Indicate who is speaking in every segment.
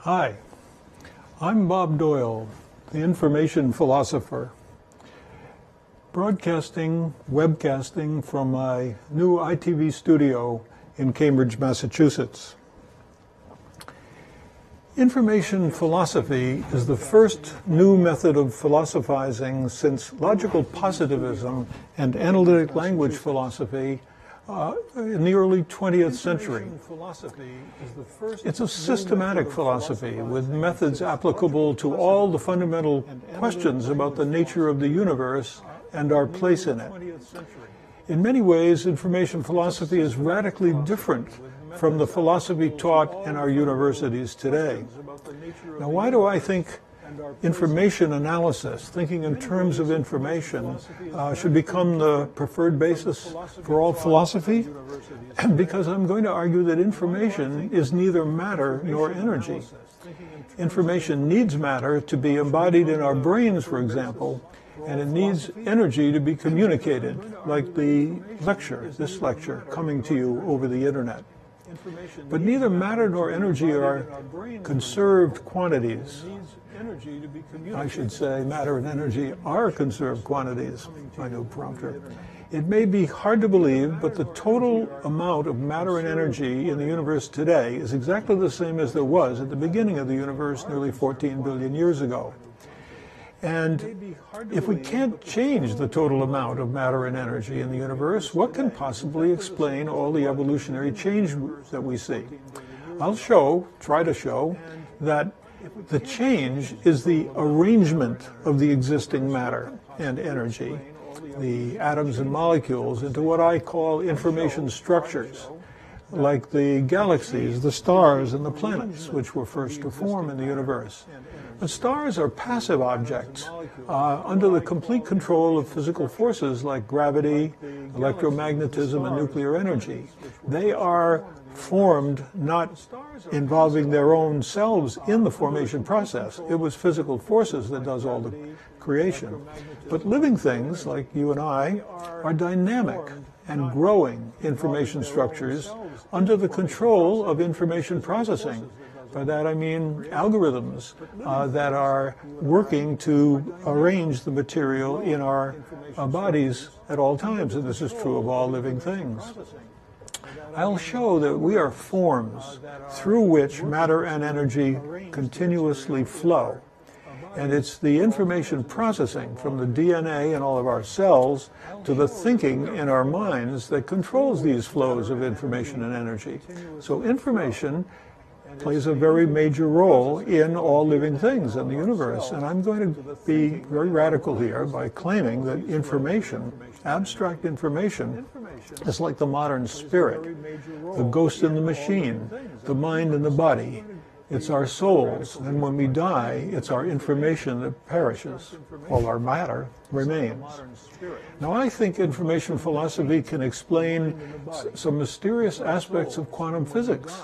Speaker 1: Hi, I'm Bob Doyle, the information philosopher, webcasting from my new ITV studio in Cambridge, Massachusetts. Information philosophy is the first new method of philosophizing since logical positivism and analytic language philosophy in the early 20th century. It's a systematic philosophy with methods applicable to all the fundamental questions about the nature of the universe and our place in it. In many ways, information philosophy is radically different from the philosophy taught in our universities today. Now, why do I think information analysis, thinking in terms of information, should become the preferred basis for all philosophy? Because I'm going to argue that information is neither matter nor energy. Information needs matter to be embodied in our brains, for example, and it needs energy to be communicated, like this lecture coming to you over the internet. But neither matter nor energy are conserved quantities. I should say matter and energy are conserved quantities, my new prompter. It may be hard to believe, but the total amount of matter and energy in the universe today is exactly the same as there was at the beginning of the universe nearly 14 billion years ago. And if we can't change the total amount of matter and energy in the universe, what can possibly explain all the evolutionary change that we see? I'll try to show, that the change is the arrangement of the existing matter and energy, the atoms and molecules, into what I call information structures, like the galaxies, the stars, and the planets, which were first to form in the universe. But stars are passive objects under the complete control of physical forces like gravity, electromagnetism, and nuclear energy. They are formed not involving their own selves in the formation process. It was physical forces that does all the creation. But living things, like you and I, are dynamic and growing information structures under the control of information processing. By that I mean algorithms that are working to arrange the material in our bodies at all times, and this is true of all living things. I'll show that we are forms through which matter and energy continuously flow. And it's the information processing from the DNA in all of our cells to the thinking in our minds that controls these flows of information and energy. So information plays a very major role in all living things in the universe. And I'm going to be very radical here by claiming that information, abstract information, is like the modern spirit, the ghost in the machine, the mind in the body. It's our souls, and when we die, it's our information that perishes, while our matter remains. Now, I think information philosophy can explain some mysterious aspects of quantum physics,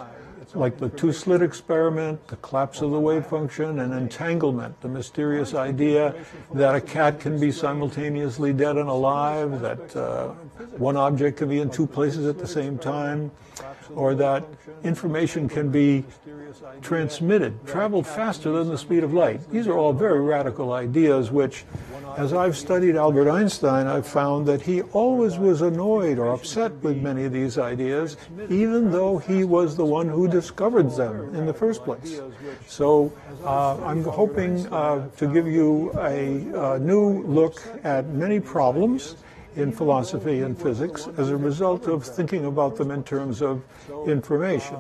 Speaker 1: like the two-slit experiment, the collapse of the wave function, and entanglement, the mysterious idea that a cat can be simultaneously dead and alive, that one object can be in two places at the same time, or that information can be traveled faster than the speed of light. These are all very radical ideas which, as I've studied Albert Einstein, I've found that he always was annoyed or upset with many of these ideas, even though he was the one who discovered them in the first place. So I'm hoping to give you a new look at many problems in philosophy and physics as a result of thinking about them in terms of information.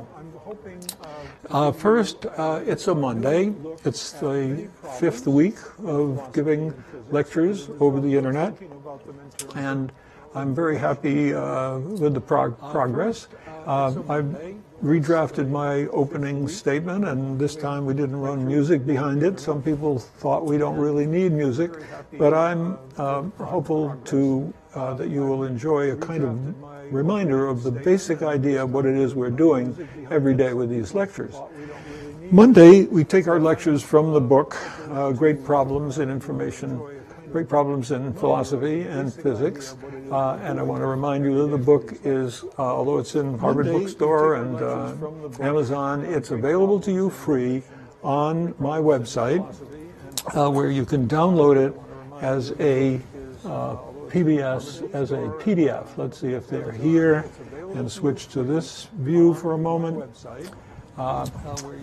Speaker 1: First, it's a Monday. It's the 5th week of giving lectures over the internet, and I'm very happy with the progress. I've redrafted my opening statement, and this time we didn't run music behind it. Some people thought we don't really need music, but I'm hopeful that you will enjoy a kind of reminder of the basic idea of what it is we're doing every day with these lectures. Monday, we take our lectures from the book, Great Problems in Philosophy and Physics, and I want to remind you that the book is, although it's in Harvard Bookstore and Amazon, it's available to you free on my website, where you can download it as a PBS, as a PDF. Let's see if they're here, and switch to this view for a moment.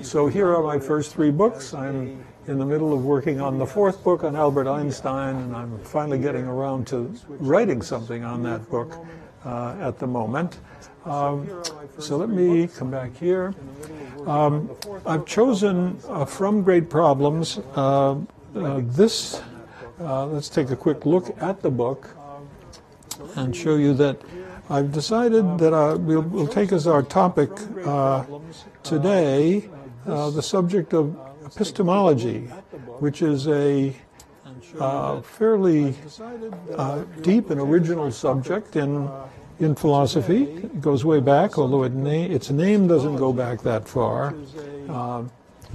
Speaker 1: So here are my first 3 books. I'm in the middle of working on the 4th book on Albert Einstein, and I'm finally getting around to writing something on that book at the moment. So let me come back here. I've chosen from Great Problems this. Let's take a quick look at the book and show you that I've decided that we'll take as our topic today the subject of epistemology, which is a fairly deep and original subject in philosophy. It goes way back, although its name doesn't go back that far.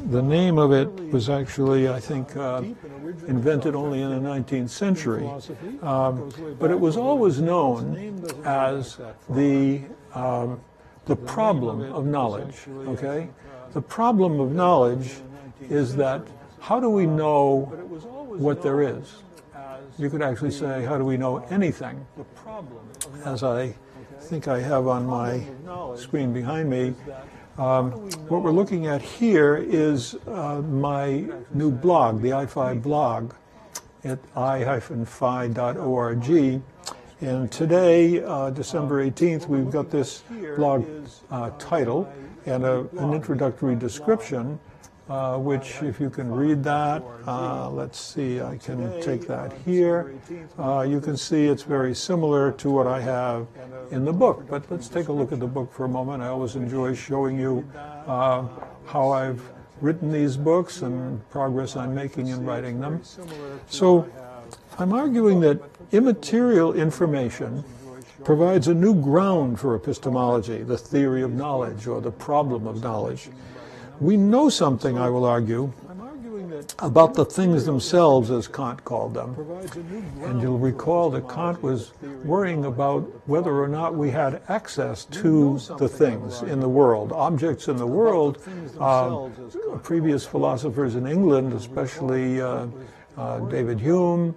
Speaker 1: The name of it was actually, I think, invented only in the 19th century. But it was always known as the problem of knowledge, okay? The problem of knowledge is that how do we know what there is? You could actually say, how do we know anything? As I think I have on my screen behind me, what we're looking at here is my new blog, the i5 blog, at i-phi.org. And today, December 18th, we've got this blog title and an introductory description, which, if you can read that, let's see, I can take that here. You can see it's very similar to what I have in the book, but let's take a look at the book for a moment. I always enjoy showing you how I've written these books and progress I'm making in writing them. So I'm arguing that immaterial information provides a new ground for epistemology, the theory of knowledge or the problem of knowledge. We know something, I will argue, about the things themselves, as Kant called them. And you'll recall that Kant was worrying about whether or not we had access to the things in the world, objects in the world. Previous philosophers in England, especially David Hume,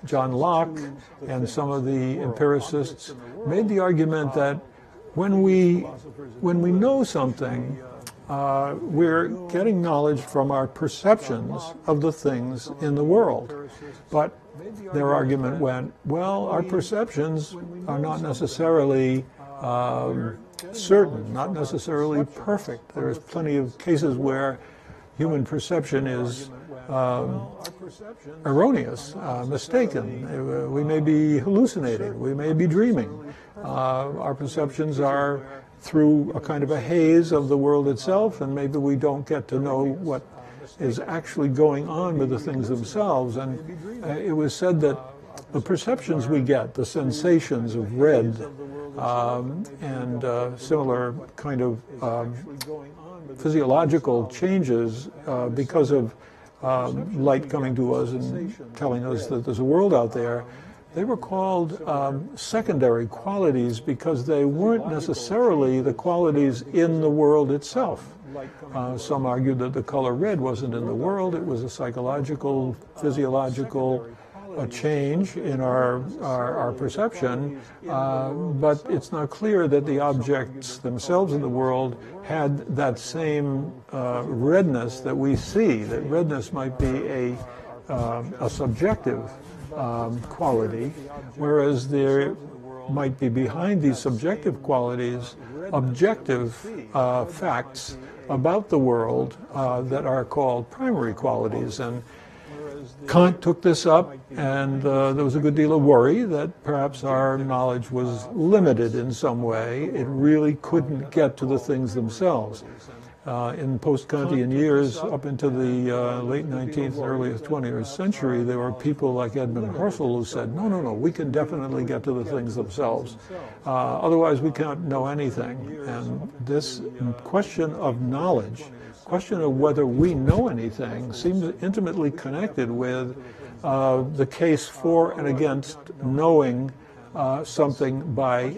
Speaker 1: John Locke, and some of the empiricists, made the argument that when we know something, we're getting knowledge from our perceptions of the things in the world. But their argument went, well, our perceptions are not necessarily certain, not necessarily perfect. There's plenty of cases where human perception is erroneous, mistaken. We may be hallucinating. We may be dreaming. Our perceptions are through a kind of a haze of the world itself, and maybe we don't get to know what is actually going on with the things themselves. And it was said that the perceptions we get, the sensations of red and similar kind of physiological changes because of light coming to us and telling us that there's a world out there, they were called secondary qualities because they weren't necessarily the qualities in the world itself. Some argued that the color red wasn't in the world, it was a psychological, physiological change in our perception, but it's not clear that the objects themselves in the world had that same redness that we see, that redness might be a subjective quality, whereas there might be behind these subjective qualities objective facts about the world that are called primary qualities. And Kant took this up, and there was a good deal of worry that perhaps our knowledge was limited in some way. It really couldn't get to the things themselves. In post-Kantian years, up into the late 19th and early 20th century, there were people like Edmund Husserl who said, no, we can definitely get to the things themselves. Otherwise, we can't know anything. And this question of knowledge, question of whether we know anything, seems intimately connected with the case for and against knowing something by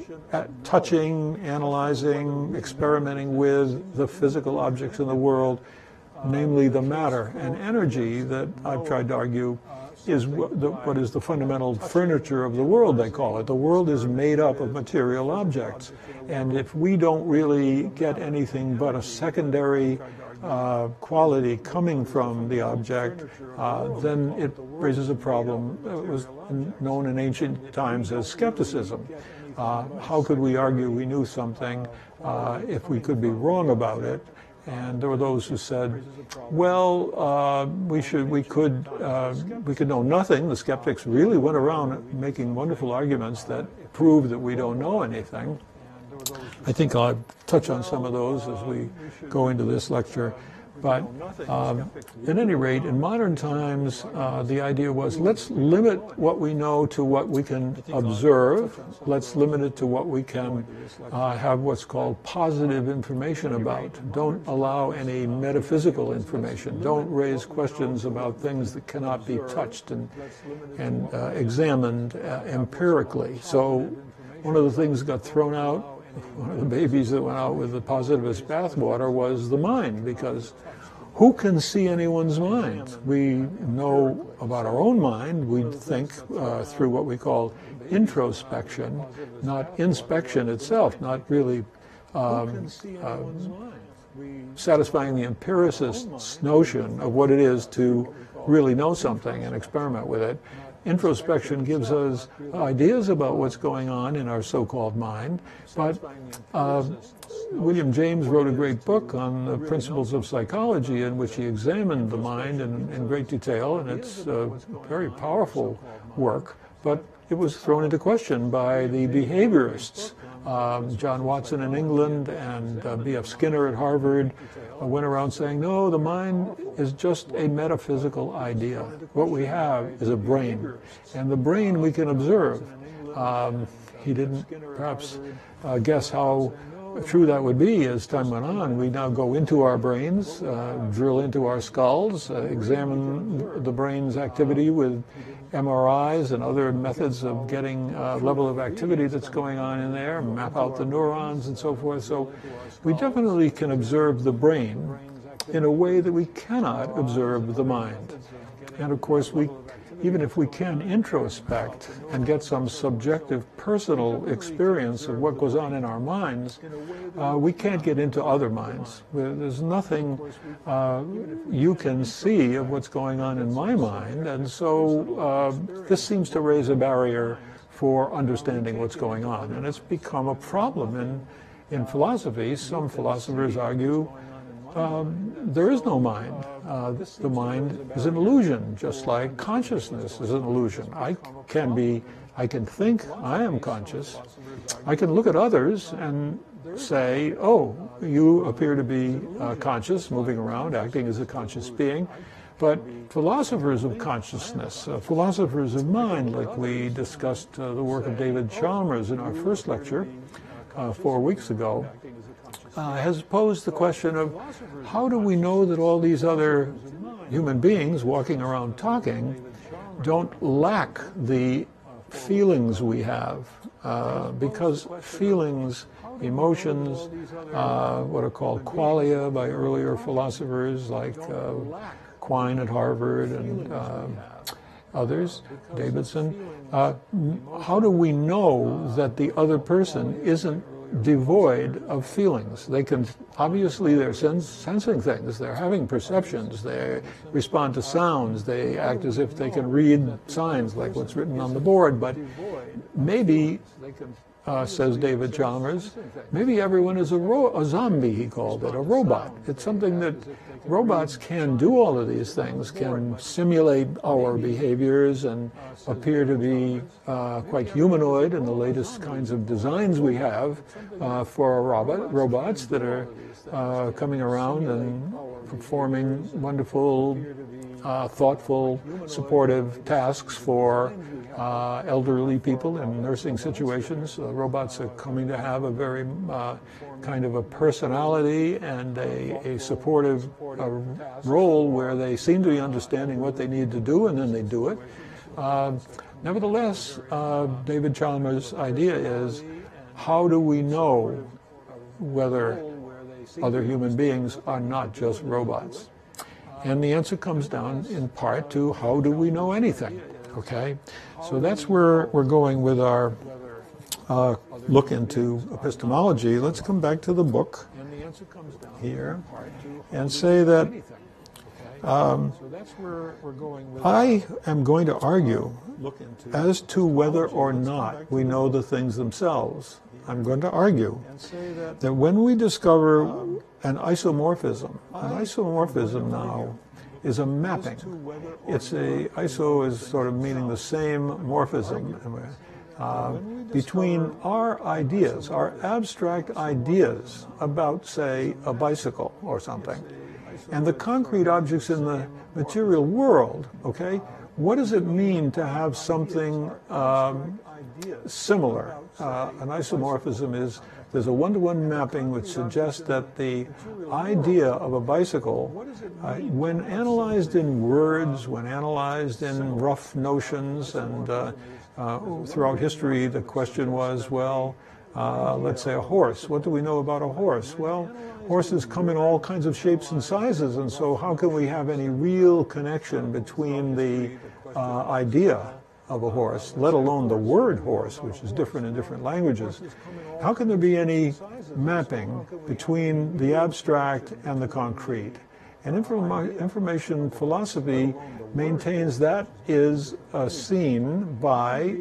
Speaker 1: touching, analyzing, experimenting with the physical objects in the world, namely the matter and energy that I've tried to argue is what is the fundamental furniture of the world, they call it. The world is made up of material objects. And if we don't really get anything but a secondary quality coming from the object, then it raises a problem. It was known in ancient times as skepticism. How could we argue we knew something if we could be wrong about it? And there were those who said, well, we could know nothing. The skeptics really went around making wonderful arguments that prove that we don't know anything. I think I'll touch on some of those as we go into this lecture. But at any rate, in modern times, the idea was, let's limit what we know to what we can observe. Let's limit it to what we can have what's called positive information about. Don't allow any metaphysical information. Don't raise questions about things that cannot be touched and examined empirically. So one of the things that got thrown out, one of the babies that went out with the positivist bathwater was the mind, because who can see anyone's mind? We know about our own mind. We think through what we call introspection, not inspection itself, not really satisfying the empiricist's notion of what it is to really know something and experiment with it. Introspection gives us ideas about what's going on in our so-called mind, but William James wrote a great book on the principles of psychology in which he examined the mind in great detail, and it's a very powerful work, but it was thrown into question by the behaviorists. John Watson in England and B.F. Skinner at Harvard went around saying, no, the mind is just a metaphysical idea. What we have is a brain, and the brain we can observe. He didn't perhaps guess how true that would be as time went on. We now go into our brains, drill into our skulls, examine the brain's activity with MRIs and other methods of getting level of activity that's going on in there, map out the neurons and so forth. So we definitely can observe the brain in a way that we cannot observe the mind. And of course, even if we can introspect and get some subjective personal experience of what goes on in our minds, we can't get into other minds. There's nothing you can see of what's going on in my mind, and so this seems to raise a barrier for understanding what's going on, and it's become a problem in philosophy. Some philosophers argue there is no mind. The mind is an illusion, just like consciousness is an illusion. I can think I am conscious. I can look at others and say, oh, you appear to be conscious, moving around, acting as a conscious being. But philosophers of consciousness, philosophers of mind, like we discussed the work of David Chalmers in our first lecture 4 weeks ago, has posed the question of how do we know that all these other human beings walking around talking don't lack the feelings we have, because feelings, emotions, what are called qualia by earlier philosophers like Quine at Harvard and others, Davidson, how do we know that the other person isn't devoid of feelings? They can, obviously they're sensing things, they're having perceptions, they respond to sounds, they act as if they can read signs like what's written on the board, but maybe, says David Chalmers, maybe everyone is a zombie, he called it, a robot. It's something that robots can do all of these things, can simulate our behaviors and appear to be quite humanoid in the latest kinds of designs we have for robots that are coming around and performing wonderful, thoughtful, supportive tasks for elderly people in nursing situations. Robots are coming to have a very kind of a personality and a supportive role where they seem to be understanding what they need to do, and then they do it. Nevertheless, David Chalmers' idea is, how do we know whether other human beings are not just robots? And the answer comes down in part to how do we know anything? Okay, so that's where we're going with our look into epistemology. Let's come back to the book here and say that I am going to argue as to whether or not we know the things themselves. I'm going to argue that when we discover an isomorphism now is a mapping. It's iso is sort of meaning the same morphism between our ideas, our abstract ideas about, say, a bicycle or something, and the concrete objects in the material world, okay? What does it mean to have something similar? An isomorphism is there's a one-to-one mapping which suggests that the idea of a bicycle, when analyzed in words, when analyzed in rough notions, and throughout history the question was, well, let's say a horse. What do we know about a horse? Well, horses come in all kinds of shapes and sizes, and so how can we have any real connection between the idea of a horse, let alone the word horse, which is different in different languages? How can there be any mapping between the abstract and the concrete? And information philosophy maintains that is seen by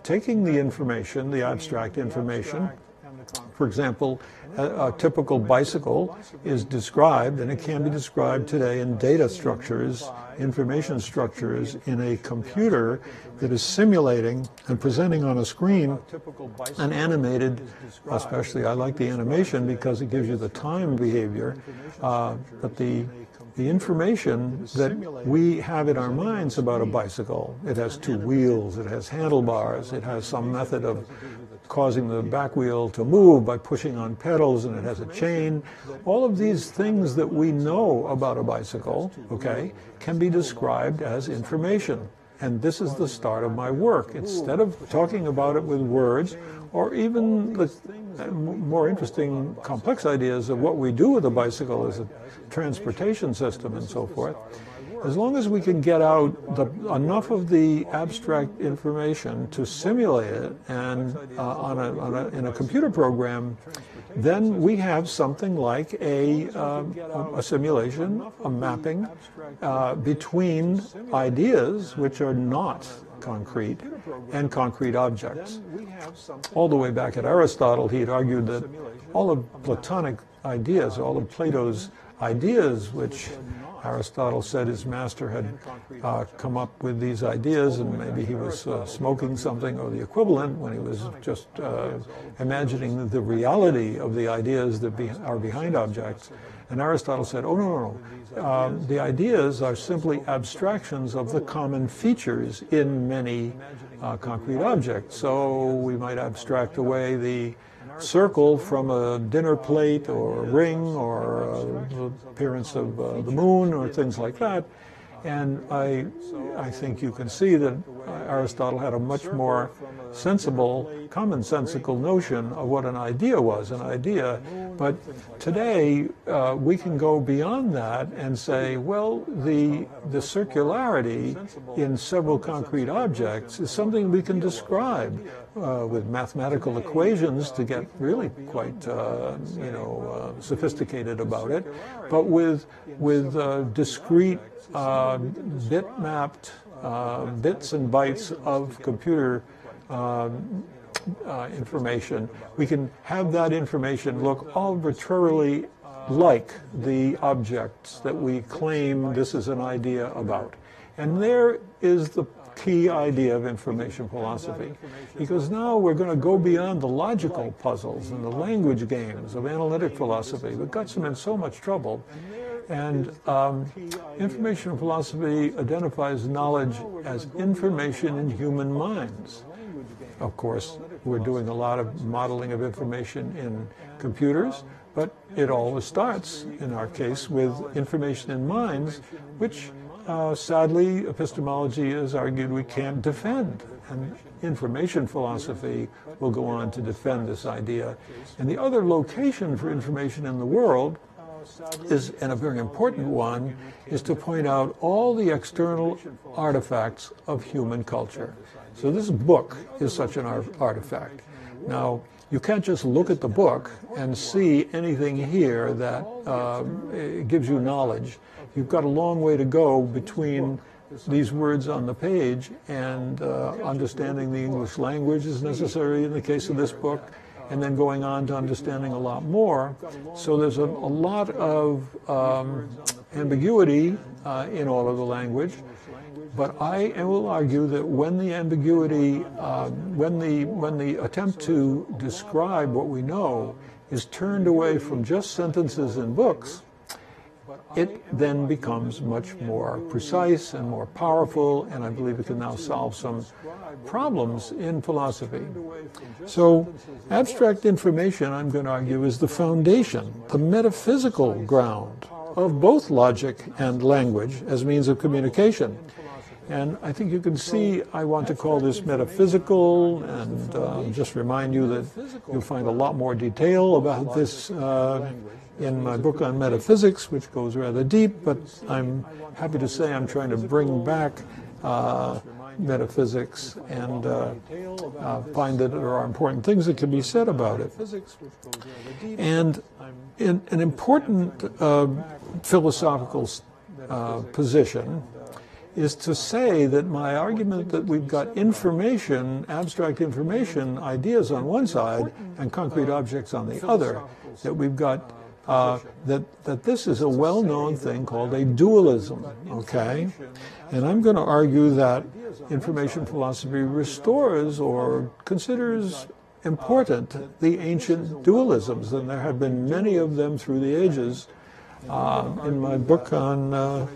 Speaker 1: taking the information, the abstract information. For example, a typical bicycle is described, and it can be described today in data structures, information structures, in a computer that is simulating and presenting on a screen an animated, especially I like the animation because it gives you the time behavior, but the information that we have in our minds about a bicycle, it has two wheels, it has handlebars, it has some method of causing the back wheel to move by pushing on pedals, and it has a chain. All of these things that we know about a bicycle, okay, can be described as information. And this is the start of my work. Instead of talking about it with words, or even the more interesting, complex ideas of what we do with a bicycle as a transportation system and so forth, as long as we can get out enough of the abstract information to simulate it and in a computer program, then we have something like a simulation, a mapping between ideas which are not concrete and concrete objects. All the way back at Aristotle, he had argued that all of Platonic ideas, all of Plato's ideas, which Aristotle said his master had come up with these ideas, and maybe he was smoking something or the equivalent when he was just imagining the reality of the ideas that are behind objects. And Aristotle said, oh, no. The ideas are simply abstractions of the common features in many concrete objects. So we might abstract away the circle from a dinner plate or a ring or the appearance of the moon or things like that. And I think you can see that Aristotle had a much more sensible, commonsensical notion of what an idea was, But today we can go beyond that and say, well, the circularity in several concrete objects is something we can describe with mathematical equations to get really quite sophisticated about it, but with discrete bit-mapped bits and bytes of computer information, we can have that information look arbitrarily like the objects that we claim this is an idea about. And there is the key idea of information philosophy, because now we're going to go beyond the logical puzzles and the language games of analytic philosophy that got them in so much trouble. And information philosophy identifies knowledge as information in human minds. Of course, we're doing a lot of modeling of information in computers, but it always starts, in our case, with information in minds, which sadly, epistemology has argued we can't defend. And information philosophy will go on to defend this idea. And the other location for information in the world is, and a very important one, is to point out all the external artifacts of human culture. So this book is such an artifact. Now, you can't just look at the book and see anything here that gives you knowledge. You've got a long way to go between these words on the page, and understanding the English language is necessary in the case of this book, and then going on to understanding a lot more. So there's a lot of ambiguity in all of the language. But I will argue that when the ambiguity, when the attempt to describe what we know is turned away from just sentences in books, it then becomes much more precise and more powerful, and I believe it can now solve some problems in philosophy. So abstract information, I'm going to argue, is the foundation, the metaphysical ground of both logic and language as means of communication. And I think you can see I want to call this metaphysical, and just remind you that you'll find a lot more detail about this in my book on metaphysics, which goes rather deep, but I'm happy to say I'm trying to bring back metaphysics and find that there are important things that can be said about it. And an important philosophical position is to say that my argument that we've got information, abstract information, ideas on one side and concrete objects on the other, that we've got that this is a well-known thing called a dualism, okay? And I'm going to argue that information philosophy restores or considers important the ancient dualisms, and there have been many of them through the ages. In my book on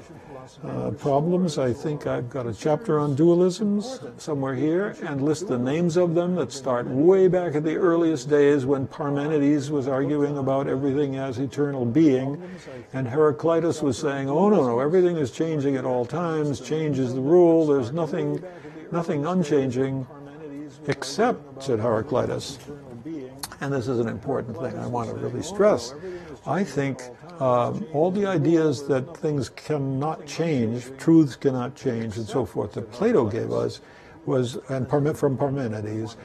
Speaker 1: problems, I think I've got a chapter on dualisms somewhere here, and list the names of them that start way back at the earliest days when Parmenides was arguing about everything as eternal being, and Heraclitus was saying, oh no, everything is changing at all times, change is the rule, there's nothing unchanging except, said Heraclitus, and this is an important thing I want to really stress, I think all the ideas that things cannot change, truths cannot change, and so forth, that Plato gave us was, and from Parmenides,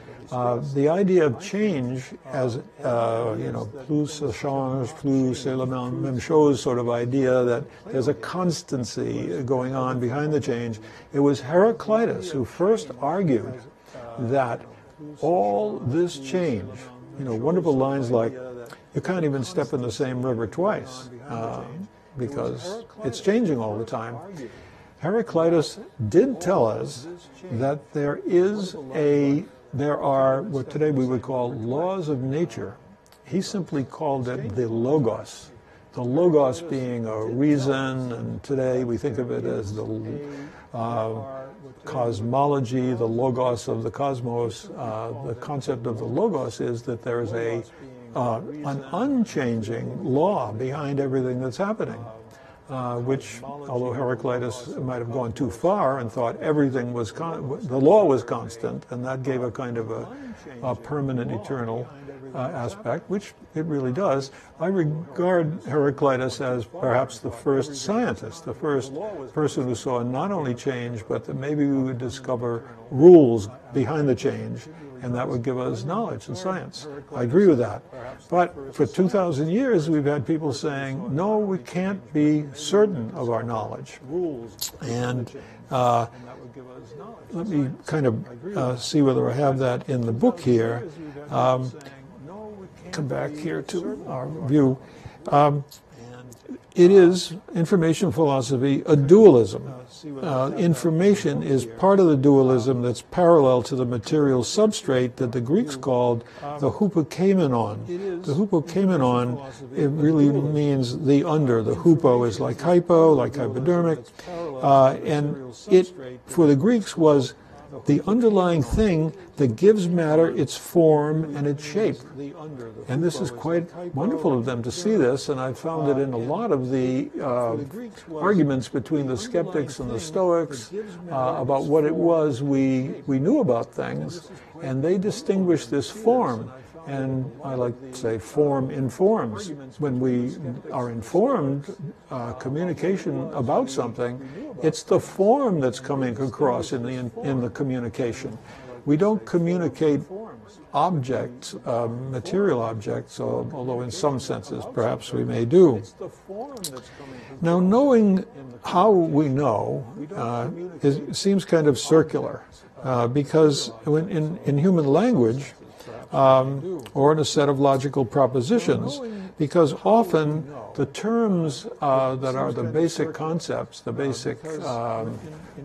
Speaker 1: the idea of change as, plus ça change, plus c'est la même chose sort of idea, that there's a constancy going on behind the change. It was Heraclitus who first argued that all this change, wonderful lines like, you can't even step in the same river twice because it's changing all the time. Heraclitus did tell us that there are what today we would call laws of nature. He simply called it the logos. The logos being a reason, and today we think of it as the cosmology, the logos of the cosmos. The concept of the logos is that there is an unchanging law behind everything that's happening, which, although Heraclitus might have gone too far and thought everything was, the law was constant, and that gave a kind of a permanent, eternal aspect, which it really does. I regard Heraclitus as perhaps the first scientist, the first person who saw not only change, but that maybe we would discover rules behind the change, and that would give us knowledge and science. I agree with that. But for 2,000 years, we've had people saying, no, we can't be certain of our knowledge. And let me kind of see whether I have that in the book here. Come back here to our view. It is, information philosophy, a dualism. Information is part of the dualism that's parallel to the material substrate that the Greeks called the hypokeimenon. The hypokeimenon, it really means the under. The hypo is like hypo, like hypodermic. And it, for the Greeks, was the underlying thing that gives matter its form and its shape. And this is quite wonderful of them to see this, and I've found it in a lot of the arguments between the skeptics and the Stoics about what it was we knew about things, and they distinguish this form and I like to say form informs. When we are informed communication about something, it's the form that's coming across in the communication. We don't communicate objects, material objects, although in some senses perhaps we may do. Now, knowing how we know seems kind of circular, because in human language, or in a set of logical propositions, because often the terms that are the basic concepts, the basic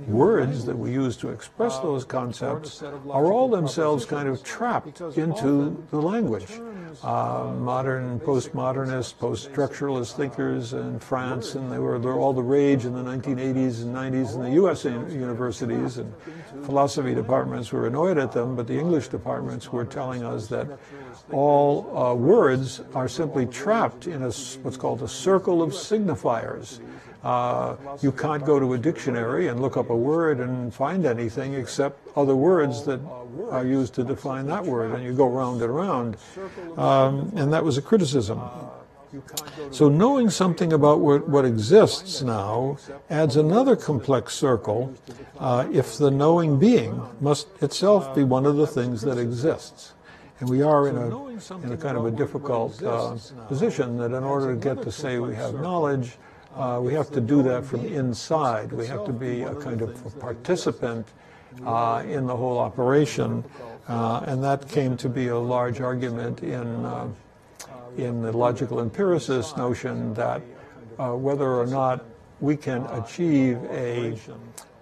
Speaker 1: words that we use to express those concepts, are all themselves kind of trapped into the language. Modern postmodernists, post-structuralist thinkers in France, and they're all the rage in the 1980s and 90s in the U.S. universities, and philosophy departments were annoyed at them, but the English departments were telling us that all words are simply trapped in what's called a circle of signifiers. You can't go to a dictionary and look up a word and find anything except other words that are used to define that word, and you go round and around. And that was a criticism. So knowing something about what exists now adds another complex circle if the knowing being must itself be one of the things that exists. And we are in a kind of a difficult position that in order to get to say we have knowledge, we have to do that from inside. We have to be a kind of a participant in the whole operation, and that came to be a large argument in the logical empiricist notion that whether or not we can achieve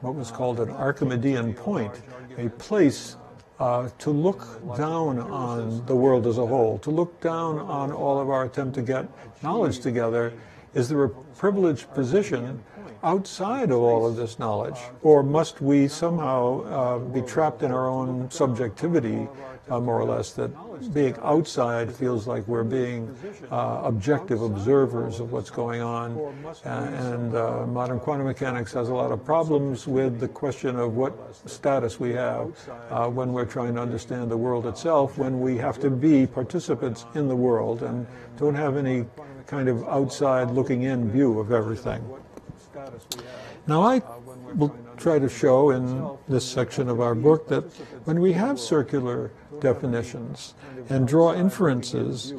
Speaker 1: what was called an Archimedean point, a place to look down on the world as a whole, to look down on all of our attempt to get knowledge together. Is there a privileged position outside of all of this knowledge? Or must we somehow be trapped in our own subjectivity, more or less, that being outside feels like we're being objective observers of what's going on? And modern quantum mechanics has a lot of problems with the question of what status we have when we're trying to understand the world itself, when we have to be participants in the world and don't have any kind of outside looking in view of everything. Now, I will try to show in this section of our book that when we have circular definitions and draw inferences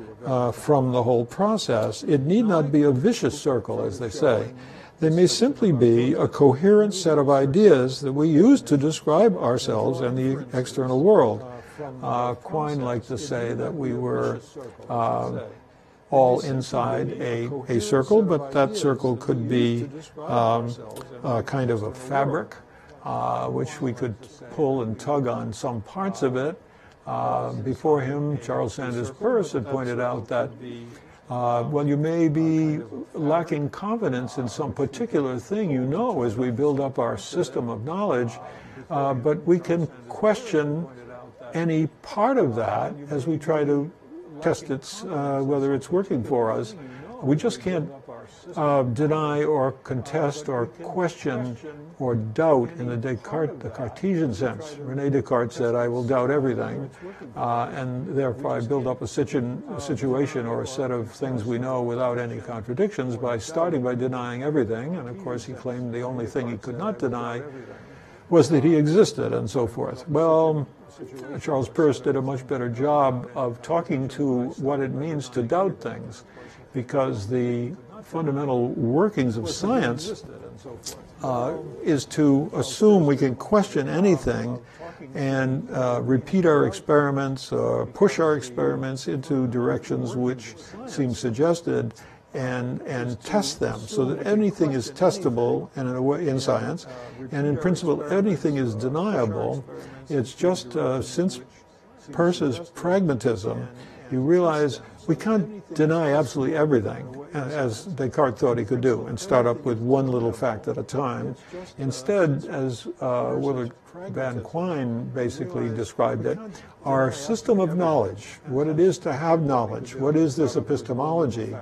Speaker 1: from the whole process, it need not be a vicious circle, as they say. They may simply be a coherent set of ideas that we use to describe ourselves and the external world. Quine liked to say that we were all inside a circle, but that circle could be kind of a fabric, which we could pull and tug on some parts of it. Before him, Charles Sanders Peirce had pointed out that, well, you may be lacking confidence in some particular thing you know as we build up our system of knowledge, but we can question any part of that as we try to test whether it's working for us. We just can't deny or contest or question or doubt in the Cartesian sense. René Descartes said, I will doubt everything, and therefore I build up a situation or a set of things we know without any contradictions by starting by denying everything. And of course he claimed the only thing he could not deny was that he existed, and so forth. Well, Charles Peirce did a much better job of talking to what it means to doubt things, because the fundamental workings of science is to assume we can question anything and repeat our experiments or push our experiments into directions which seem suggested, and test them so that anything is testable and in a way in science, and in principle anything is deniable. It's just since Peirce's pragmatism, you realize we can't deny absolutely everything, as Descartes thought he could do, and start up with one little fact at a time. Instead, as Willard Van Quine basically described it, our system of knowledge, what it is to have knowledge, what is this epistemology,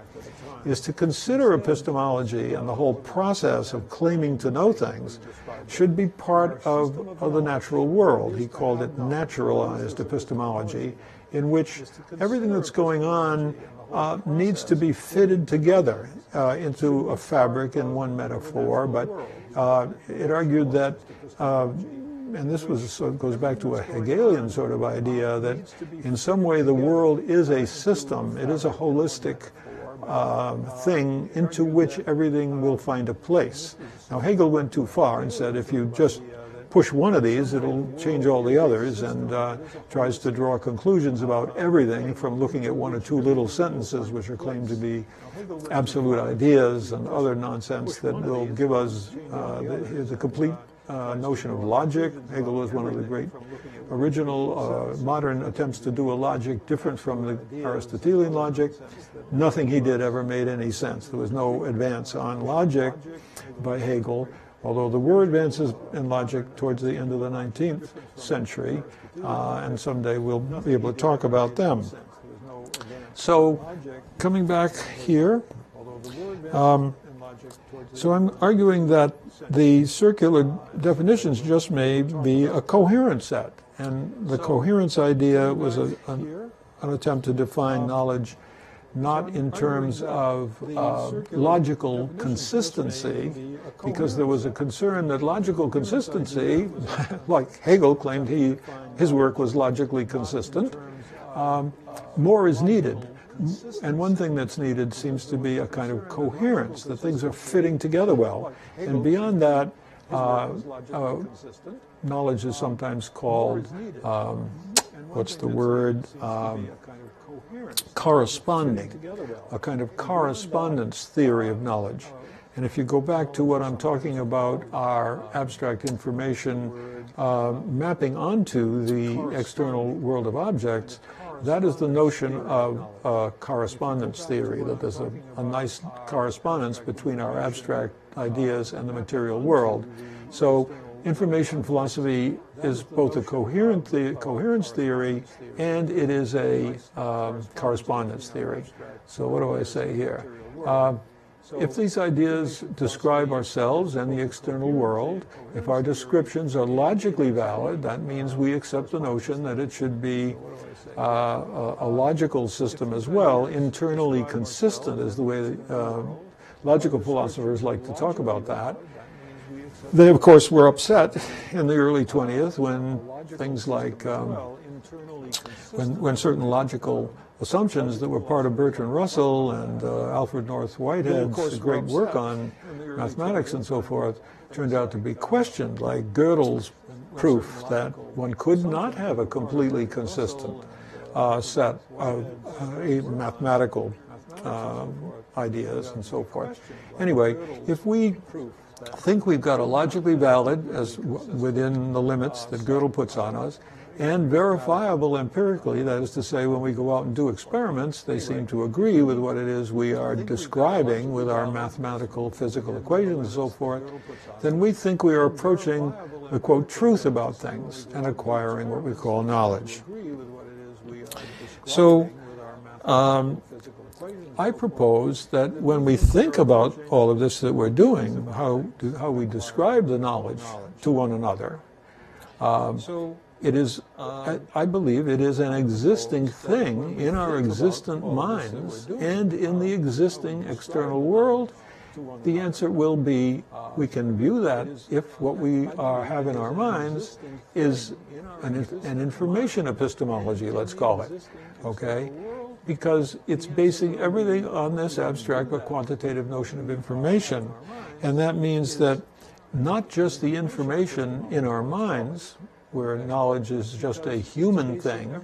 Speaker 1: is to consider epistemology and the whole process of claiming to know things should be part of the natural world. He called it naturalized epistemology. in which everything that's going on needs to be fitted together into a fabric in one metaphor, but it argued that, and this goes back to a Hegelian sort of idea, that in some way the world is a system, it is a holistic thing into which everything will find a place. Now Hegel went too far and said if you just push one of these, it'll change all the others, and tries to draw conclusions about everything from looking at one or two little sentences which are claimed to be absolute ideas and other nonsense that will give us the complete notion of logic. Hegel was one of the great original modern attempts to do a logic different from the Aristotelian logic. Nothing he did ever made any sense. There was no advance on logic by Hegel, although there were advances in logic towards the end of the 19th century, and someday we'll be able to talk about them. So, coming back here, so I'm arguing that the circular definitions just may be a coherent set, and the coherence idea was an attempt to define knowledge not in terms of logical consistency, because there was a concern that logical consistency, like Hegel claimed his work was logically consistent, more is needed. And one thing that's needed seems to be a kind of coherence, that things are fitting together well. And beyond that, knowledge is sometimes called, what's the word? Corresponding, a kind of correspondence theory of knowledge. And if you go back to what I'm talking about, our abstract information mapping onto the external world of objects, that is the notion of correspondence theory, that there's a nice correspondence between our abstract ideas and the material world. So information philosophy is both a coherence theory and it is a correspondence theory. So what do I say here? If these ideas describe ourselves and the external world, if our descriptions are logically valid, that means we accept the notion that it should be a logical system as well, internally consistent is the way logical philosophers like to talk about that. They, of course, were upset in the early 20th when things like, when certain logical assumptions that were part of Bertrand Russell and Alfred North Whitehead's great work on mathematics and so forth turned out to be questioned, like Gödel's proof that one could not have a completely consistent set of mathematical ideas and so forth. Anyway, if we think we've got a logically valid, as within the limits that Gödel puts on us, and verifiable empirically, that is to say, when we go out and do experiments, they seem to agree with what it is we are describing with our mathematical physical equations and so forth, then we think we are approaching the, quote, truth about things and acquiring what we call knowledge. So, I propose that when we think about all of this that we're doing, how we describe the knowledge to one another, it is, I believe, it is an existing thing in our existent minds and in the existing external world. The answer will be, we can view that if what we have in our minds is an information epistemology, let's call it, okay? Because it's basing everything on this abstract but quantitative notion of information. And that means that not just the information in our minds, where knowledge is just a human thing,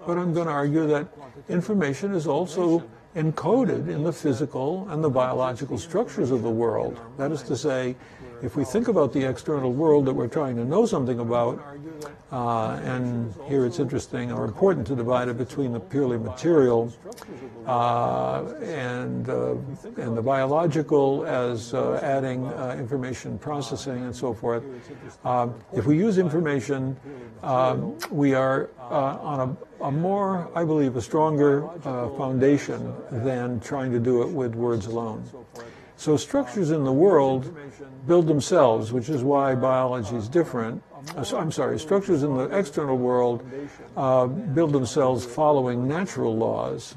Speaker 1: but I'm going to argue that information is also encoded in the physical and the biological structures of the world. That is to say, if we think about the external world that we're trying to know something about, and here it's interesting or important to divide it between the purely material and the biological as adding information processing and so forth. If we use information, we are on a more, I believe, a stronger foundation than trying to do it with words alone. So structures in the world build themselves, which is why biology is different, I'm sorry, structures in the external world build themselves following natural laws,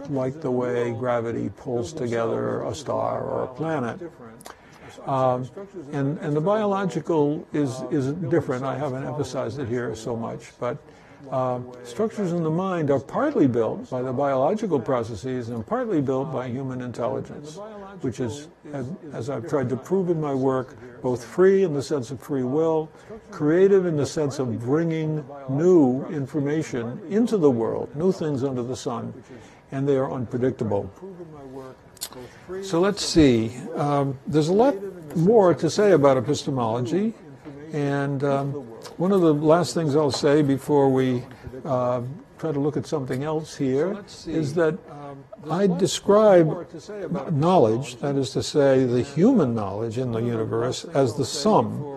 Speaker 1: like the way gravity pulls together a star or a planet. And the biological is different. I haven't emphasized it here so much, but structures in the mind are partly built by the biological processes and partly built by human intelligence, which is, as I've tried to prove in my work, both free in the sense of free will, creative in the sense of bringing new information into the world, new things under the sun, and they are unpredictable. So let's see. There's a lot more to say about epistemology, and one of the last things I'll say before we try to look at something else here is that I describe knowledge, that is to say the human knowledge in the universe, as the sum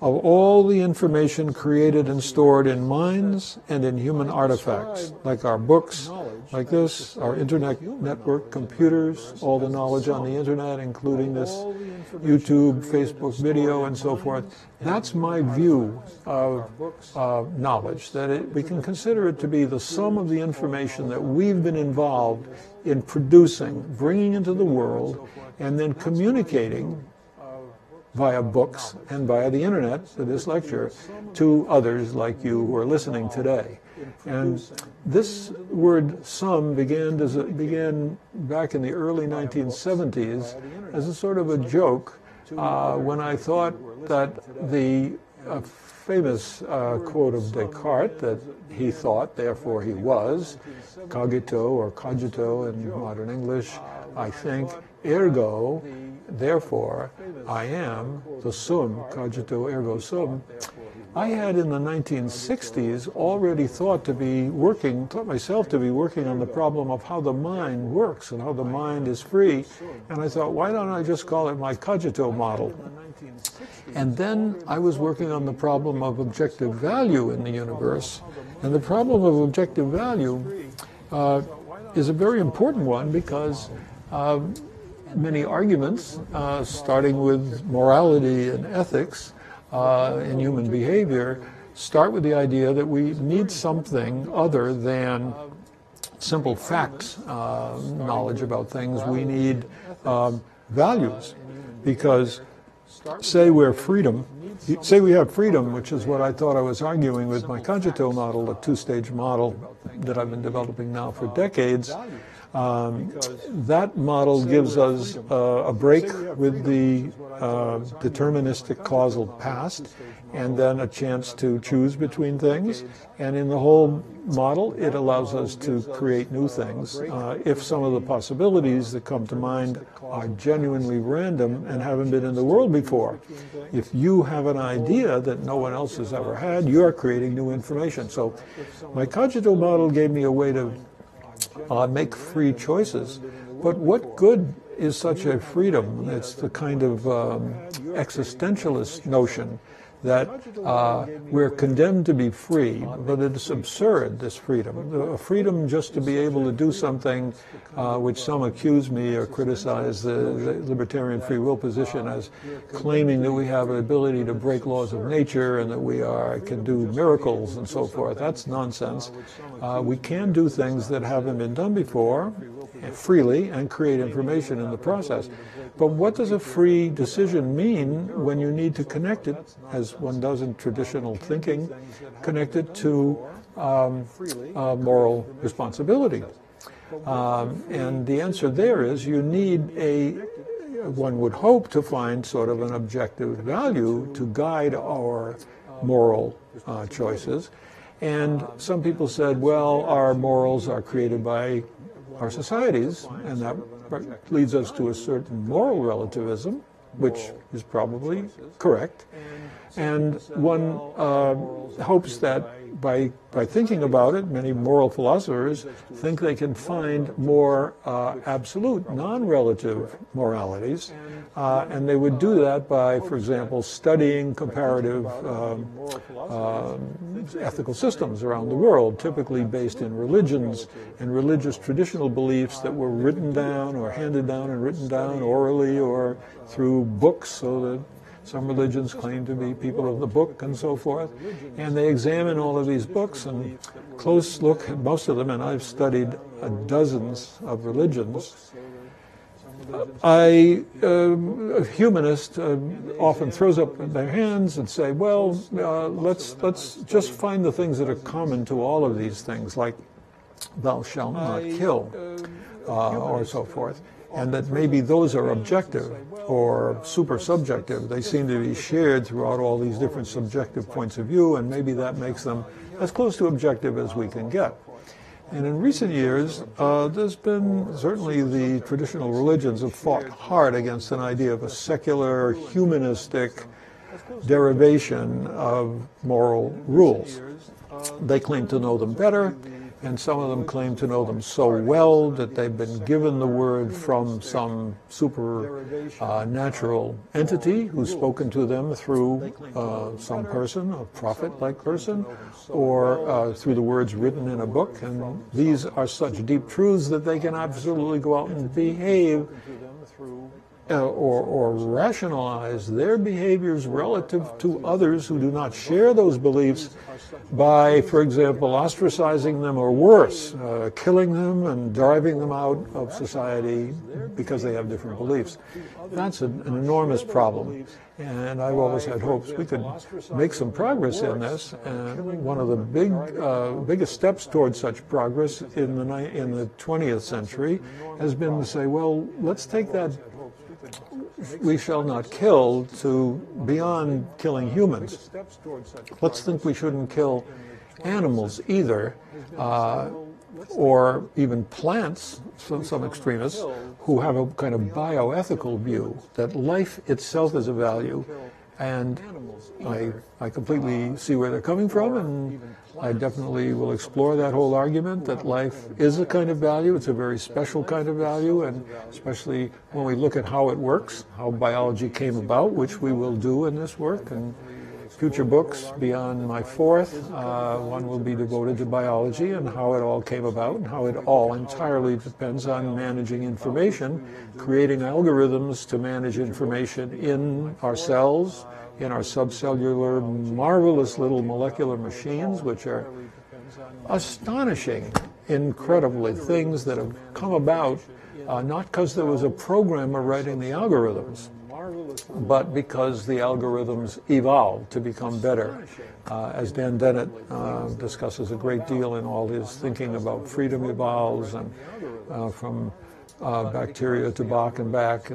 Speaker 1: of all the information created and stored in minds and in human artifacts, like our books, like this, our internet network, computers, all the knowledge on the internet, including this YouTube, Facebook video, and so forth. That's my view of knowledge, that we can consider it to be the sum of the information that we've been involved in producing, bringing into the world, and then communicating via books and via the internet for this lecture to others like you who are listening today. And this word sum began back in the early 1970s as a sort of a joke when I thought that the famous quote of Descartes, that he thought, therefore he was, cogito or cogito in modern English, I think, ergo, therefore, I am, the sum, cogito ergo sum. I had in the 1960s already thought myself to be working on the problem of how the mind works and how the mind is free, and I thought, why don't I just call it my cogito model? And then I was working on the problem of objective value in the universe, and the problem of objective value is a very important one because many arguments, starting with morality and ethics in human behavior, start with the idea that we need something other than simple facts, knowledge about things. We need values, because say we have freedom, which is what I thought I was arguing with my cogito model, a two-stage model that I've been developing now for decades. That model gives us a break with the deterministic causal past, and then a chance to choose between things. And in the whole model, it allows us to create new things if some of the possibilities that come to mind are genuinely random and haven't been in the world before. If you have an idea that no one else has ever had, you're creating new information. So my cogito model gave me a way to make free choices. But what good is such a freedom? It's the kind of existentialist notion that we're condemned to be free, but it's absurd, this freedom. A freedom just to be able to do something which some accuse me or criticize the libertarian free will position as claiming that we have an ability to break laws of nature and that we can do miracles and so forth. That's nonsense. We can do things that haven't been done before freely and create information in the process. But what does a free decision mean when you need to connect it, as one does in traditional thinking, connect it to moral responsibility? And the answer there is you need one would hope to find sort of an objective value to guide our moral choices. And some people said, well, our morals are created by our societies, and that leads us to a certain moral relativism, which is probably correct. And one hopes that by thinking about it, many moral philosophers think they can find more absolute, non-relative moralities, and they would do that by, for example, studying comparative ethical systems around the world, typically based in religions and religious traditional beliefs that were written down or handed down and written down orally or through books, so that Some religions claim to be people of the book and so forth. And they examine all of these books and close look at most of them, and I've studied dozens of religions. A humanist often throws up their hands and say, well, let's just find the things that are common to all of these things, like thou shalt not kill, or so forth, and that maybe those are objective or super subjective. They seem to be shared throughout all these different subjective points of view, and maybe that makes them as close to objective as we can get. And in recent years, there's been, certainly the traditional religions have fought hard against an idea of a secular, humanistic derivation of moral rules. They claim to know them better, and some of them claim to know them so well that they've been given the word from some supernatural entity who's spoken to them through some person, a prophet-like person, or through the words written in a book. And these are such deep truths that they can absolutely go out and behave or rationalize their behaviors relative to others who do not share those beliefs by, for example, ostracizing them, or worse, killing them and driving them out of society because they have different beliefs. That's an enormous problem, and I've always had hopes we could make some progress in this. And one of the biggest steps towards such progress in the 20th century has been to say, well, let's take that we shall not kill to beyond killing humans. Let's think we shouldn't kill animals either, or even plants, some extremists who have a kind of bioethical view that life itself is a value. And I completely see where they're coming from, and I definitely will explore that whole argument that life is a kind of value. It's a very special kind of value, and especially when we look at how it works, how biology came about, which we will do in this work. And future books beyond my fourth, one will be devoted to biology and how it all came about, and how it all entirely depends on managing information, creating algorithms to manage information in our cells, in our subcellular, marvelous little molecular machines, which are astonishing, incredibly, things that have come about not because there was a programmer writing the algorithms, but because the algorithms evolved to become better. As Dan Dennett discusses a great deal in all his thinking about freedom evolves, and from bacteria to Bach and back.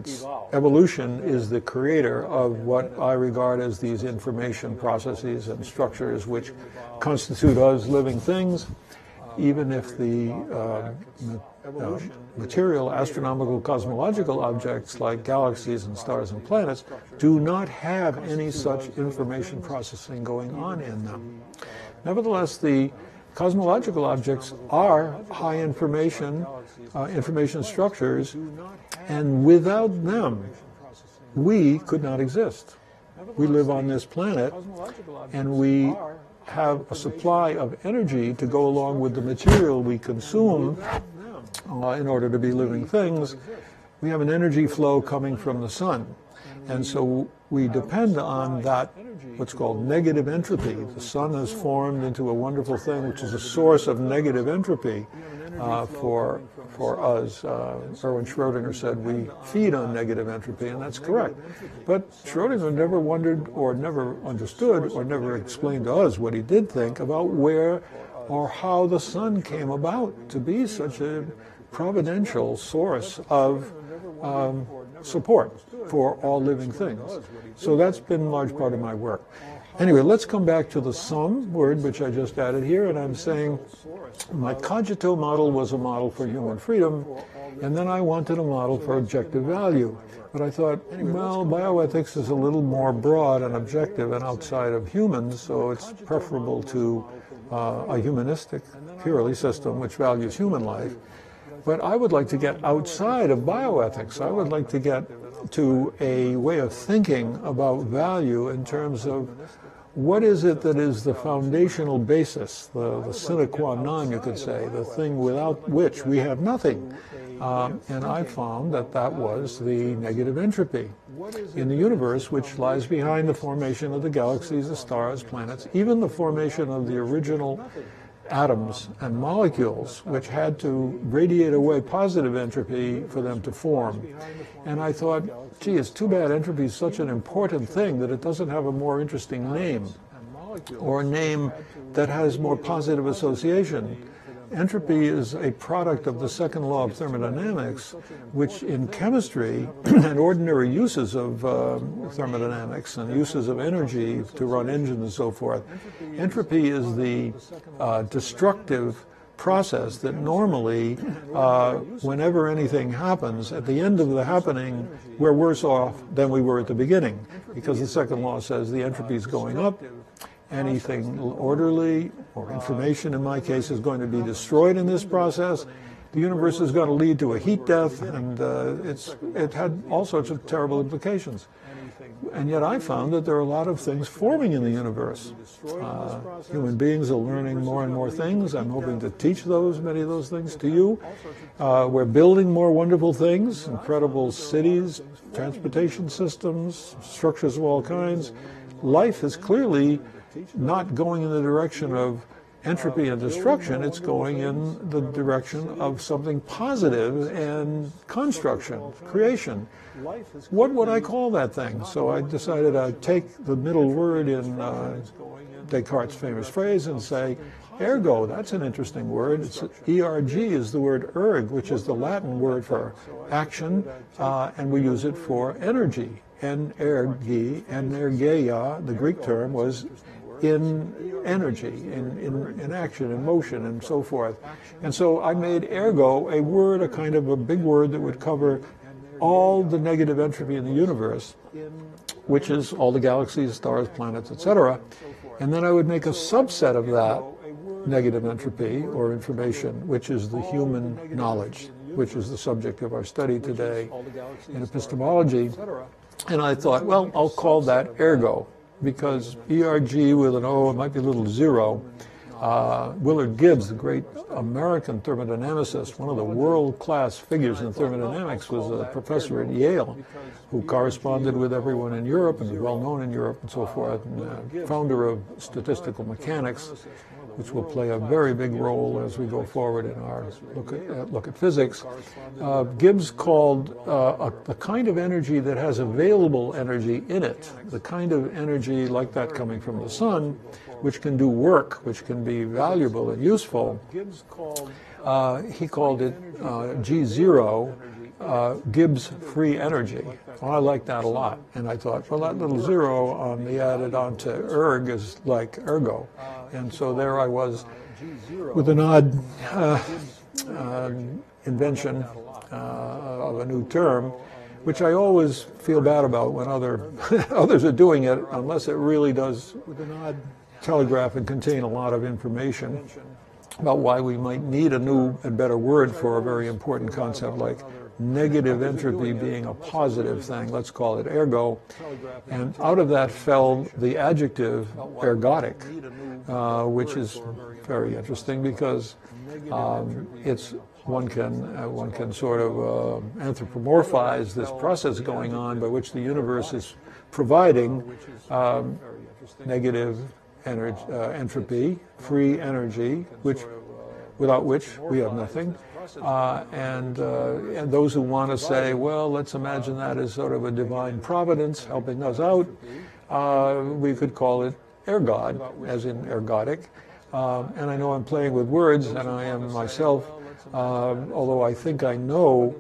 Speaker 1: Evolution is the creator of what I regard as these information processes and structures which constitute us living things, even if the material, astronomical, cosmological objects like galaxies and stars and planets do not have any such information processing going on in them. Nevertheless, the cosmological objects are high information structures, and without them, we could not exist. We live on this planet, and we have a supply of energy to go along with the material we consume in order to be living things. We have an energy flow coming from the sun, and so we depend on that, what's called negative entropy. The sun has formed into a wonderful thing which is a source of negative entropy for us. Erwin Schrödinger said we feed on negative entropy, and that's correct. But Schrödinger never wondered or never understood or never explained to us what he did think about where or how the sun came about to be such a providential source of support for all living things. So that's been a large part of my work. Anyway, let's come back to the sum word, which I just added here, and I'm saying my cogito model was a model for human freedom, and then I wanted a model for objective value. But I thought, well, bioethics is a little more broad and objective and outside of humans, so it's preferable to a humanistic, purely system which values human life. But I would like to get outside of bioethics. I would like to get to a way of thinking about value in terms of what is it that is the foundational basis, the sine qua non, you could say, the thing without which we have nothing? And I found that that was the negative entropy in the universe, which lies behind the formation of the galaxies, the stars, planets, even the formation of the original atoms and molecules, which had to radiate away positive entropy for them to form. And I thought, gee, it's too bad entropy is such an important thing that it doesn't have a more interesting name, or a name that has more positive association. Entropy is a product of the second law of thermodynamics, which in chemistry and ordinary uses of thermodynamics and uses of energy to run engines and so forth, entropy is the destructive process that normally, whenever anything happens, at the end of the happening, we're worse off than we were at the beginning, because the second law says the entropy is going up. Anything orderly, or information in my case, is going to be destroyed in this process. The universe is going to lead to a heat death, and it had all sorts of terrible implications. And yet I found that there are a lot of things forming in the universe. Human beings are learning more and more things. I'm hoping to teach many of those things to you. We're building more wonderful things, incredible cities, transportation systems, structures of all kinds. Life is clearly not going in the direction of entropy and destruction, it's going in the direction of something positive and construction, creation. What would I call that thing? So I decided I'd take the middle word in Descartes' famous phrase and say, ergo. That's an interesting word. It's ERG is the word erg, which is the Latin word for action, and we use it for energy. Energi, energeia, the Greek term, was in energy, in action, in motion, and so forth. And so I made ergo a word, a kind of a big word that would cover all the negative entropy in the universe, which is all the galaxies, stars, planets, etc. And then I would make a subset of that negative entropy or information, which is the human knowledge, which is the subject of our study today in epistemology. And I thought, well, I'll call that ergo, because ERG with an O, it might be a little zero. Willard Gibbs, the great American thermodynamicist, one of the world-class figures in thermodynamics, was a professor at Yale who corresponded with everyone in Europe and was well-known in Europe and so forth, and founder of statistical mechanics, which will play a very big role as we go forward in our look at physics. Gibbs called the kind of energy that has available energy in it, the kind of energy like that coming from the sun, which can do work, which can be valuable and useful. He called it G0, Gibbs free energy. Well, I like that a lot, and I thought, well, that little zero on the added on to erg is like ergo, and so there I was with an odd invention of a new term, which I always feel bad about when others are doing it, unless it really does telegraph and contain a lot of information about why we might need a new and better word for a very important concept like negative entropy being a positive thing. Let's call it ergo. And out of that fell the adjective ergodic, which is very interesting because one can sort of anthropomorphize this process going on by which the universe is providing negative entropy, free energy, without which we have nothing. And those who want to say, well, let's imagine that as sort of a divine providence helping us out, we could call it ergod, as in ergodic. And I know I'm playing with words, and I am myself, although I think I know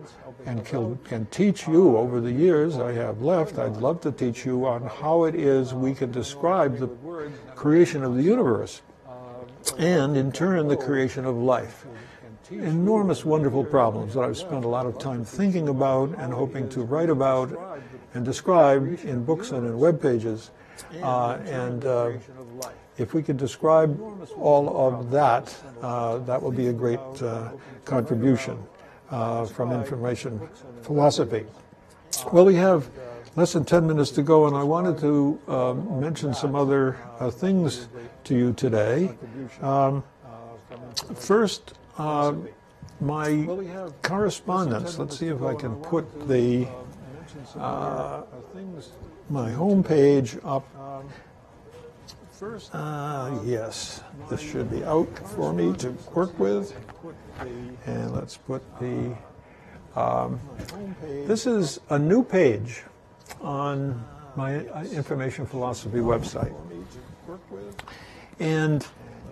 Speaker 1: and can teach you over the years I have left, I'd love to teach you on how it is we can describe the creation of the universe, and in turn the creation of life. Enormous, wonderful problems that I've spent a lot of time thinking about and hoping to write about and describe in books and in web pages. If we could describe all of that, that would be a great contribution from information philosophy. Well, we have less than 10 minutes to go, and I wanted to mention some other things to you today. First, my correspondence. Let's see if I can put the my home page up. Yes, this should be out for me to work with. And let's put the, this is a new page on my information philosophy website. And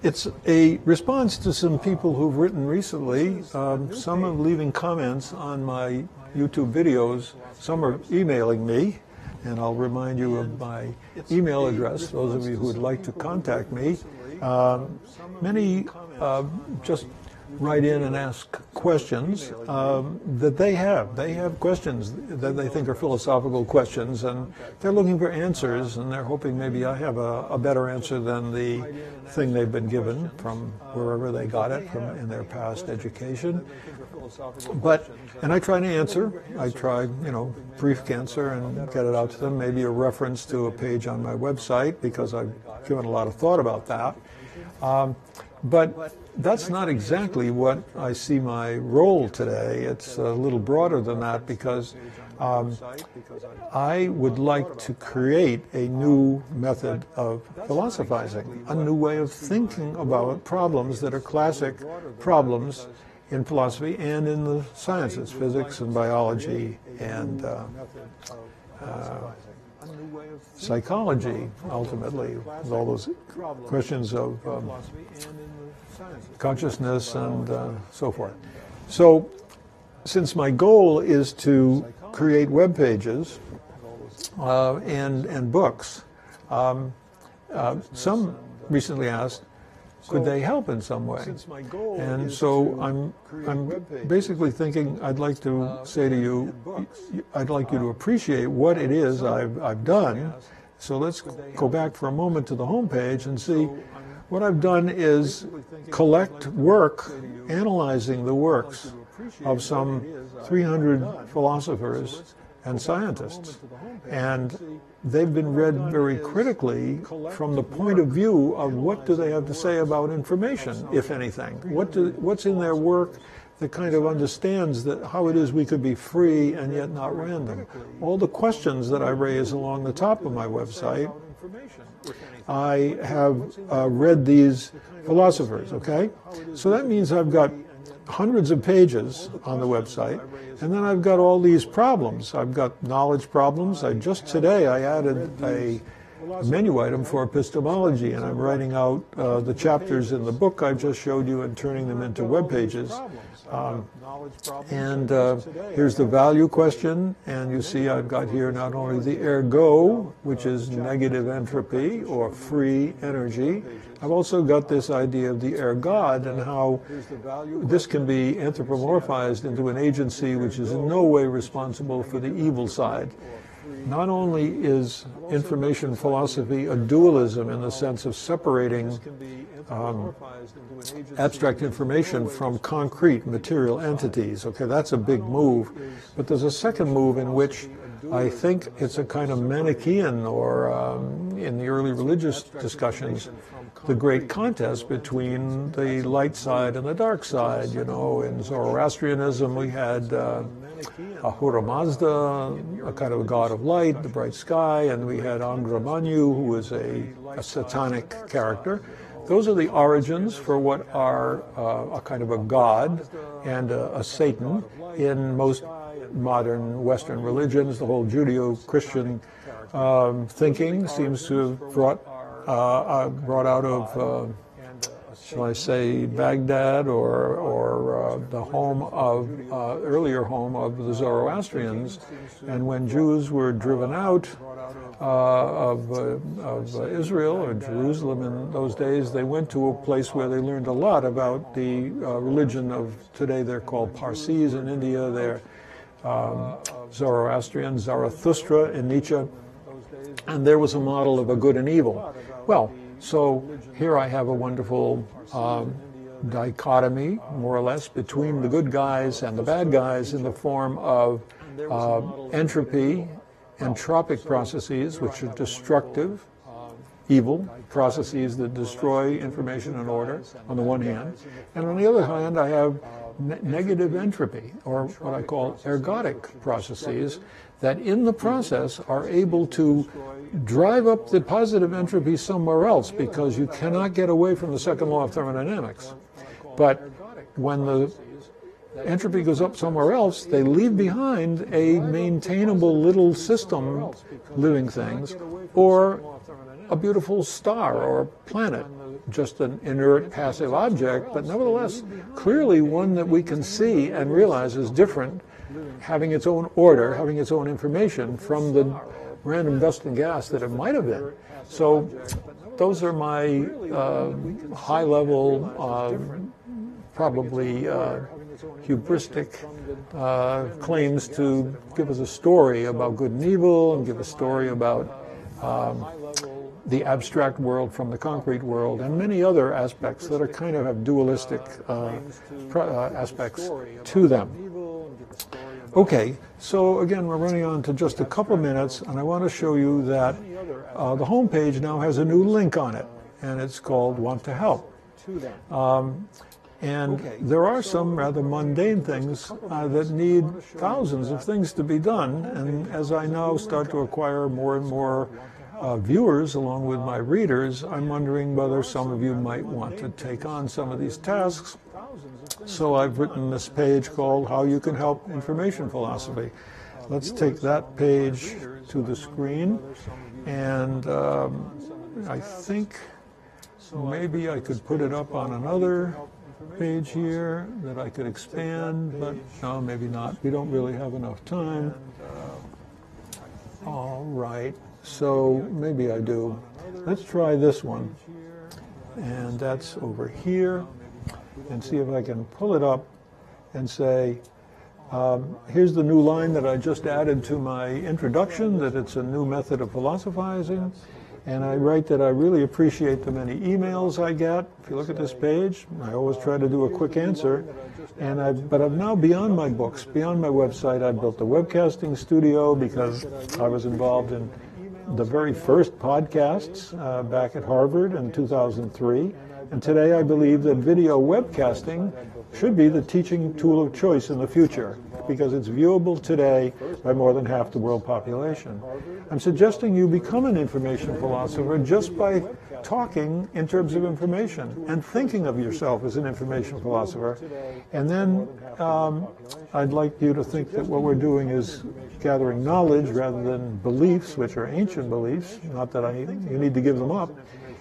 Speaker 1: it's a response to some people who've written recently. Some are leaving comments on my YouTube videos. Some are emailing me. And I'll remind you of my email address, those of you who would like to contact me. Many just write in and ask questions that they have. They have questions that they think are philosophical questions, and they're looking for answers, and they're hoping maybe I have a better answer than the thing they've been given from wherever they got it from in their past education. And I try to answer. I try, brief answer and get it out to them. Maybe a reference to a page on my website, because I've given a lot of thought about that. But that's not exactly what I see my role today. It's a little broader than that, because I would like to create a new method of philosophizing, a new way of thinking about problems that are classic problems in philosophy and in the sciences, physics and biology and psychology, ultimately, with all those questions of consciousness and so forth. So, since my goal is to create web pages and books, some recently asked, could they help in some way? And so I'm basically thinking I'd like to say to you, I'd like you to appreciate what it is I've done. So let's go back for a moment to the home page and see what I've done is collect work, analyzing the works of some 300 philosophers and scientists. And they've been read very critically from the point of view of what do they have to say about information, if anything. What's in their work that kind of understands that how it is we could be free and yet not random. All the questions that I raise along the top of my website, I have read these philosophers, okay? So that means I've got hundreds of pages on the website, and then I've got all these problems. I've got knowledge problems. Just today I added a menu item for epistemology, and I'm writing out the chapters in the book I just showed you and turning them into web pages. Here's the value question, and you see I've got here not only the ergo, which is negative entropy or free energy. I've also got this idea of the ergod and how this can be anthropomorphized into an agency which is in no way responsible for the evil side. Not only is information philosophy a dualism in the sense of separating abstract information from concrete material entities. Okay, that's a big move. But there's a second move in which I think it's a kind of Manichaean, or in the early religious discussions, the great contest between the light side and the dark side. You know, in Zoroastrianism we had Ahura Mazda, a kind of a god of light, the bright sky, and we had Angra Mainyu, who was a satanic character. Those are the origins for what are a kind of a god and a Satan in most modern Western religions. The whole Judeo-Christian thinking seems to have brought out of, shall I say, Baghdad or the home of, earlier home of the Zoroastrians. And when Jews were driven out of Israel or Jerusalem in those days, they went to a place where they learned a lot about the religion of, today they're called Parsis in India, they're Zoroastrian, Zarathustra in Nietzsche, and there was a model of a good and evil. Well, so here I have a wonderful dichotomy, more or less, between the good guys and the bad guys in the form of entropy entropic processes, which are destructive, evil processes that destroy information and order on the one hand, and on the other hand I have negative entropy, or what I call ergodic processes, that in the process are able to drive up the positive entropy somewhere else, because you cannot get away from the second law of thermodynamics. But when the entropy goes up somewhere else, they leave behind a maintainable little system, living things, or a beautiful star or planet, just an inert passive object, but nevertheless clearly one that we can see and realize is different, having its own order, having its own information from the random dust and gas that it might have been. So those are my high-level, probably hubristic claims to give us a story about good and evil, and give a story about the abstract world from the concrete world, and many other aspects that are kind of have dualistic aspects to them. Okay, so again, we're running on to just a couple of minutes, and I want to show you that the home page now has a new link on it, and it's called Want to Help. And there are some rather mundane things that need thousands of things to be done, and as I now start to acquire more and more viewers along with my readers, I'm wondering whether some of you might want to take on some of these tasks. So I've written this page called How You Can Help Information Philosophy. Let's take that page to the screen, and I think maybe I could put it up on another page here that I could expand, but no, maybe not. We don't really have enough time. All right, so maybe I do. Let's try this one, and that's over here, and see if I can pull it up and say, here's the new line that I just added to my introduction, that it's a new method of philosophizing. And I write that I really appreciate the many emails I get. If you look at this page, I always try to do a quick answer. But I'm now beyond my books, beyond my website. I built a webcasting studio because I was involved in the very first podcasts back at Harvard in 2003. And today I believe that video webcasting should be the teaching tool of choice in the future, because it's viewable today by more than half the world population. I'm suggesting you become an information philosopher just by talking in terms of information and thinking of yourself as an information philosopher. And then I'd like you to think that what we're doing is gathering knowledge rather than beliefs, which are ancient beliefs, not that you need to give them up.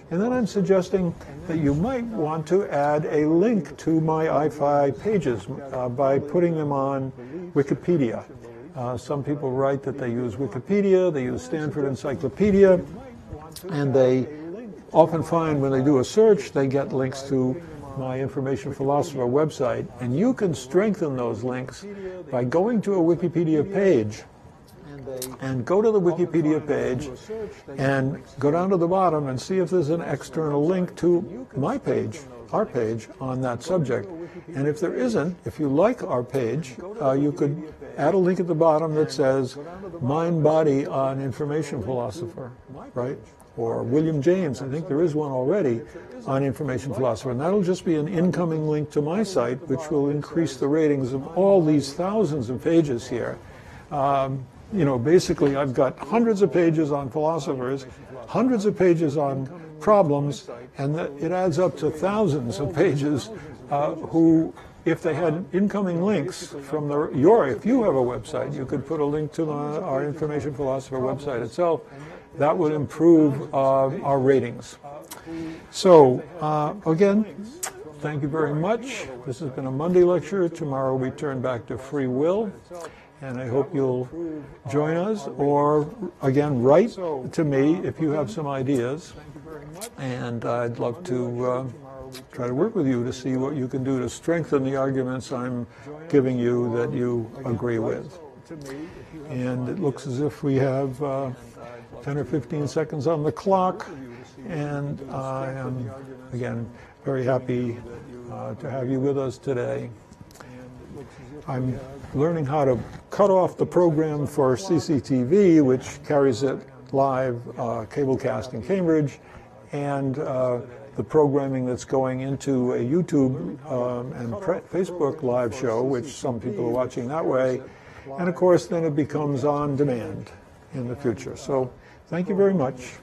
Speaker 1: And then I'm suggesting that you might want to add a link to my i5 pages by putting them on Wikipedia. Some people write that they use Wikipedia, they use Stanford Encyclopedia, and they often find when they do a search, they get links to my Information Philosopher website. And you can strengthen those links by going to a Wikipedia page, and go to the Wikipedia page and go down to the bottom and see if there's an external link to my page, our page, on that subject. And if there isn't, if you like our page, you could add a link at the bottom that says Mind Body on Information Philosopher, right? Or William James, I think there is one already on Information Philosopher. And that'll just be an incoming link to my site, which will increase the ratings of all these thousands of pages here. You know, basically I've got hundreds of pages on philosophers, hundreds of pages on problems, and it adds up to thousands of pages who, if they had incoming links from if you have a website, you could put a link to our Information Philosopher website itself. That would improve our ratings. So, again, thank you very much. This has been a Monday lecture. Tomorrow we turn back to free will. And I hope you'll join us, or again, write to me if you have some ideas. And I'd love to try to work with you to see what you can do to strengthen the arguments I'm giving you that you agree with. And it looks as if we have 10 or 15 seconds on the clock. And I am, again, very happy to have you with us today. I'm learning how to cut off the program for CCTV, which carries it live, cablecast in Cambridge, and the programming that's going into a YouTube and Facebook live show, which some people are watching that way. And of course, then it becomes on demand in the future. So thank you very much.